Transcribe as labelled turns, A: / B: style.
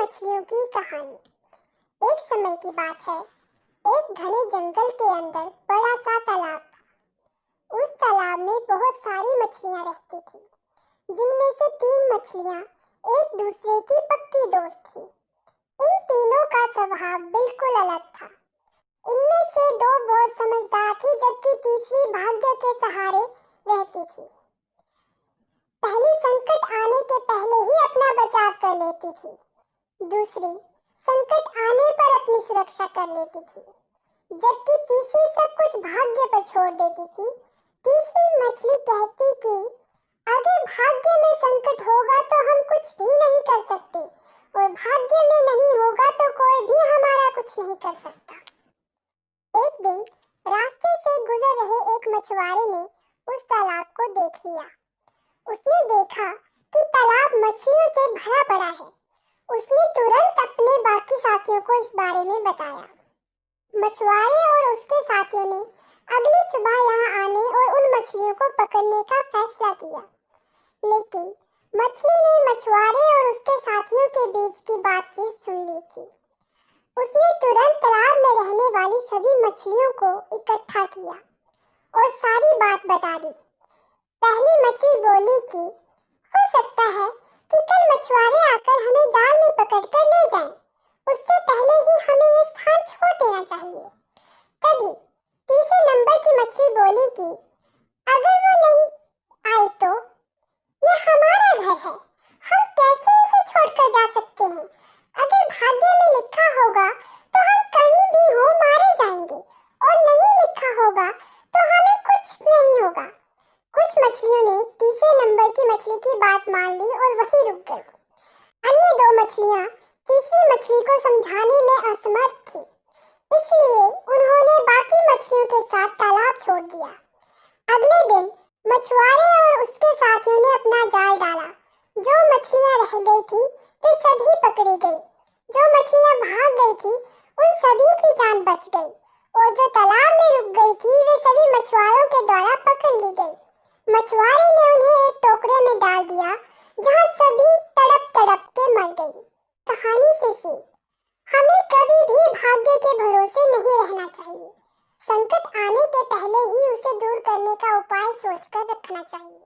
A: मछलियों की कहानी। एक समय की बात है, एक घने जंगल के अंदर बड़ा सा तालाब था। उस तालाब में बहुत सारी मछलियां रहती थी, जिनमें से 3 मछलियां एक दूसरे की पक्की दोस्त थी। इन तीनों का स्वभाव बिल्कुल अलग था। इनमें से 2 बहुत समझदार थी, जबकि तीसरी भाग्य के सहारे रहती थी। पहली संकट आने के पहले ही अपना बचाव कर लेती थी, दूसरी संकट आने पर अपनी सुरक्षा कर लेती थी, जबकि तीसरी सब कुछ भाग्य पर छोड़ देती थी। तीसरी मछली कहती कि अगर भाग्य में संकट होगा तो हम कुछ भी नहीं कर सकते, और भाग्य में नहीं होगा तो कोई भी हमारा कुछ नहीं कर सकता। एक दिन रास्ते से गुजर रहे एक मछुआरे ने उस तालाब को देख लिया। उसने देखा कि तालाब मछलियों से भरा पड़ा है। उसने तुरंत अपने बाकी साथियों को इस बारे में बताया। मछुआरे और उसके साथियों ने अगली सुबह यहाँ आने और उन मछलियों को पकड़ने का फैसला किया। लेकिन मछली ने मछुआरे और उसके साथियों के बीच की बातचीत सुन ली थी। उसने तुरंत तालाब में रहने वाली सभी मछलियों को इकट्ठा किया और सारी बात बता दी। पहली मछली बोली कि हो सकता है कि कल मछुआरे आकर हमें जाल में पकड़कर ले जाएं। उससे पहले ही हमें ये स्थान छोड़ देना चाहिए। तभी तीसरे नंबर की मछली बोली कि अगर वो नहीं आए तो ये हमारा घर है, हम कैसे इसे छोड़कर जा सकते हैं। अगर भाग्य में लिखा होगा तो हम कहीं भी हो मारे जाएंगे, और नहीं लिखा होगा तो हमें कुछ नहीं होगा। कुछ मछलियों ने तीसरे नंबर की मछली की बात मान ली और वहीं रुक गई। अन्य 2 मछलियां तीसरी मछली को समझाने में असमर्थ थी, इसलिए उन्होंने बाकी मछलियों के साथ तालाब छोड़ दिया। अगले दिन मछुआरे और उसके साथियों ने अपना जाल डाला। जो मछलियां रह गई थी वे सभी पकड़ी गई। जो मछलियां भाग गई थी उन सभी की जान बच गई, और जो तालाब में रुक गई थी वे सभी मछुआरों के द्वारा पकड़ ली गई। मछुआरे ने उन्हें एक टोकरे में डाल दिया, जहां सभी तड़प तड़प के मर गई। कहानी से सीख, हमें कभी भी भाग्य के भरोसे नहीं रहना चाहिए। संकट आने के पहले ही उसे दूर करने का उपाय सोचकर रखना चाहिए।